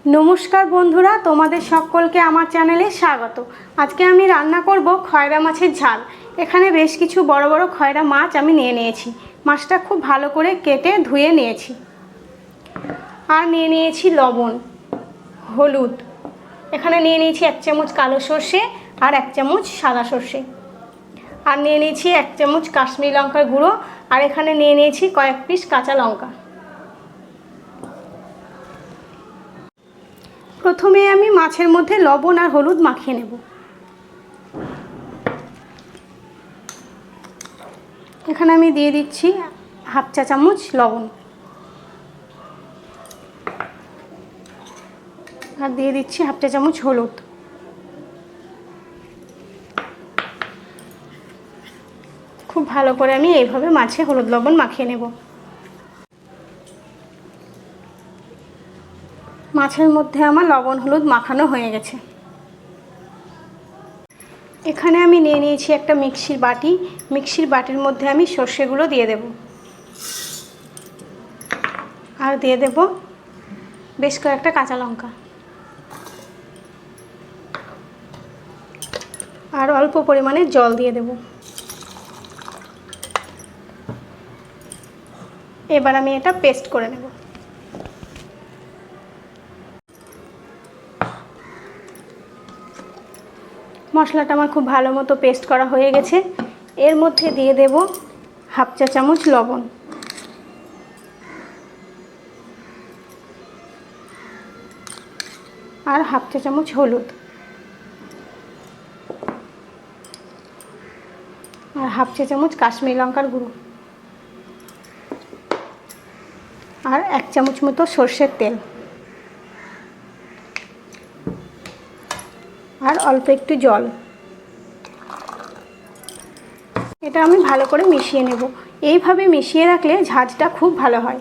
नमस्कार बंधुरा तुम्हारे सकलके आमार चैनेले स्वागत। आज के आमी रान्ना करब खयरा माछेर झाल। एखाने बेश किछु बड़ बड़ खयरा माछ आमी निये नियेछि। माछटा खूब भालो करे केटे धुए नियेछि आर निये नियेछि लवण हलुद। एखाने निये नियेछि 1 चामच कालो सर्षे और 1 चामच सादा सर्षे और निये नियेछि 1 चामच काश्मीरी लंकार गुঁড়ো और एखाने निये नियेछि कयेक पिस काँचा लंका। प्रथमे आमी माछेर मध्य लवण और हलुद माखिए नेब। एखाने आमी दिए दिচ্ছি हाफ चा चामच लवण और दिए दिচ্ছি हाफ चा चामच हलुद। खूब भालो करे आमी এইভাবে মাছে হলুদ লবণ মাখিয়ে নেব। মাছের মধ্যে আমার লবণ হলুদ মাখানো হয়ে গেছে। এখানে আমি নিয়ে নিয়েছি একটা মিক্সির বাটি। মিক্সির বাটির মধ্যে আমি সরষেগুলো দিয়ে দেব আর দিয়ে দেব বেশ কয়েকটা কাঁচা লঙ্কা আর অল্প পরিমাণে জল দিয়ে দেব। এবার আমি এটা পেস্ট করে নেব। মশলাটা আমার খুব ভালো মতো পেস্ট করা হয়ে গেছে। এর মধ্যে দিয়ে দেব হাফ চা চামচ লবণ আর হাফ চা চামচ হলুদ আর হাফ চা চামচ কাশ্মীরি লঙ্কার গুঁড়ো আর 1 চামচ মতো সরষের তেল আর অল্প একটু জল। এটা আমি ভালো করে মিশিয়ে নেব। এইভাবে মিশিয়ে রাখলে ঝাঁঝটা খুব ভালো হয়।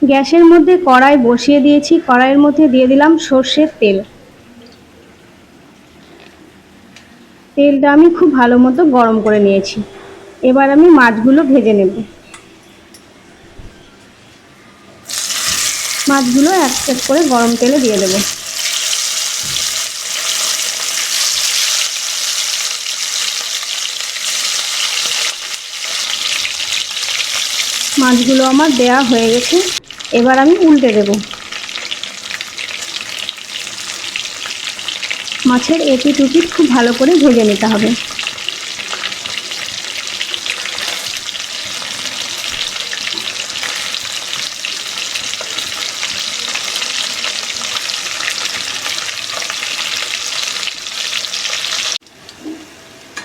গ্যাসের মধ্যে কড়াই বসিয়ে দিয়েছি। কড়াইয়ের মধ্যে দিয়ে দিলাম সরষের তেল। তেলটা আমি খুব ভালো মতো গরম করে নিয়েছি। এবার আমি মাছগুলো ভেজে নেব। মাছগুলো এক এক করে গরম তেলে দিয়ে দেব। মাছগুলো আমার দেয়া হয়ে গেছে। এবার আমি উল্টে দেব। মাছের এপিঠ ওপিঠ খুব ভালো করে ভেজে নিতে হবে।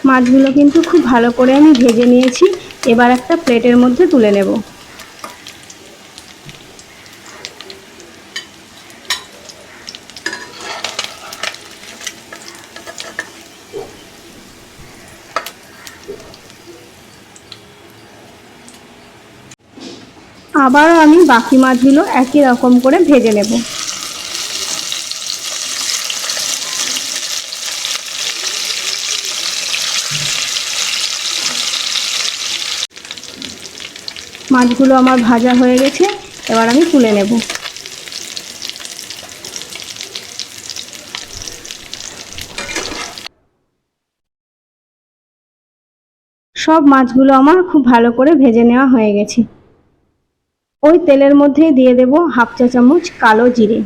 মাছগুলো কিন্তু খুব ভালো করে আমি ভেজে নিয়েছি। এবার একটা প্লেটের মধ্যে তুলে নেব। আবারও আমি বাকি মাছগুলো একই রকম করে ভেজে নেব। মাছগুলো আমার ভাজা হয়ে গেছে। এবার আমি তুলে নেব। সব মাছগুলো আমার খুব ভালো করে ভেজে নেওয়া হয়ে গেছে। ওই তেলের মধ্যেই দিয়ে দেব হাফ চা চামচ কালো জিরে।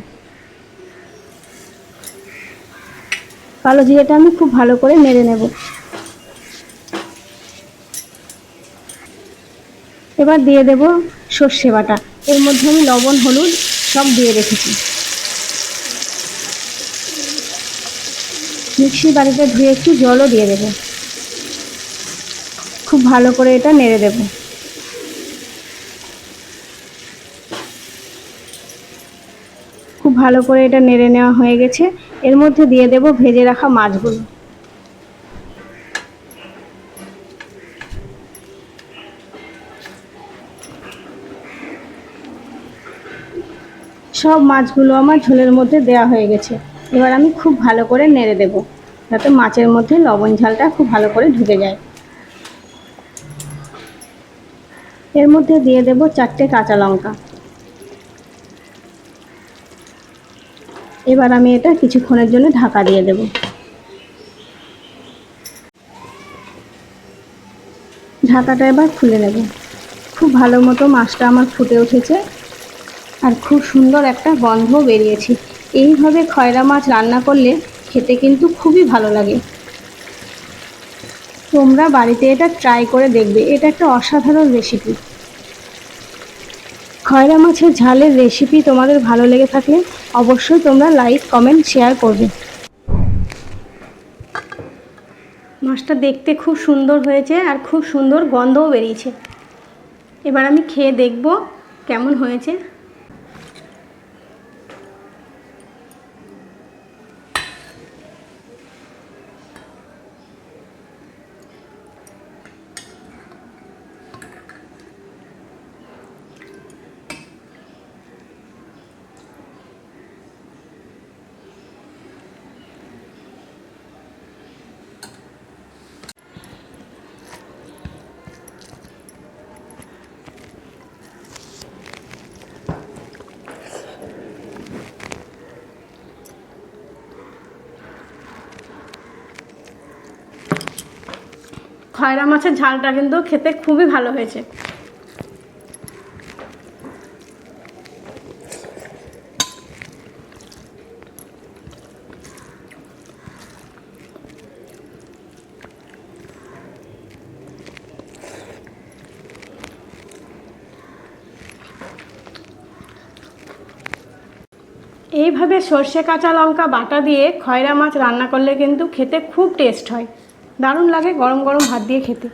কালো জিরেটা আমি খুব ভালো করে নেড়ে নেব। এবার দিয়ে দেব সর্ষে বাটা। এর মধ্যে আমি লবণ হলুদ সব দিয়ে রেখেছি। মিক্সির বাটিতে ধুয়ে একটু জলও দিয়ে দেব। খুব ভালো করে এটা নেড়ে দেব। খুব ভালো করে এটা নেড়ে নেওয়া হয়ে গেছে। এর মধ্যে দিয়ে দেব ভেজে রাখা মাছগুলো। সব মাছগুলো আমার ঝোলের মধ্যে দেওয়া হয়ে গেছে। এবার আমি খুব ভালো করে নেড়ে দেব যাতে মাছের মধ্যে লবণ ঝালটা খুব ভালো করে ঢুকে যায়। এর মধ্যে দিয়ে দেব 4টে কাঁচা লঙ্কা। এবার আমি এটা কিছুক্ষণের জন্য ঢাকা দিয়ে দেব। ঢাকাটা এবার খুলে নেব। খুব ভালো মতো মাছটা আমার ফুটে উঠেছে আর খুব সুন্দর একটা গন্ধ বেরিয়েছে। এইভাবে খয়রা মাছ রান্না করলে খেতে কিন্তু খুবই ভালো লাগে। তোমরা বাড়িতে এটা ট্রাই করে দেখবে, এটা একটা অসাধারণ রেসিপি। খয়রা মাছের ঝালের রেসিপি তোমাদের ভালো লেগে থাকলে অবশ্যই তোমরা লাইক, কমেন্ট, শেয়ার করবে। মাছটা দেখতে খুব সুন্দর হয়েছে আর খুব সুন্দর গন্ধও বেরিয়েছে। এবার আমি খেয়ে দেখব কেমন হয়েছে। খয়রা মাছের ঝালটা কিন্তু খেতে খুবই ভালো হয়েছে। এইভাবে সর্ষে কাঁচা লঙ্কা বাটা দিয়ে খয়রা মাছ রান্না করলে কিন্তু খেতে খুব টেস্ট হয়। দারুণ লাগে গরম গরম ভাত দিয়ে খেতে।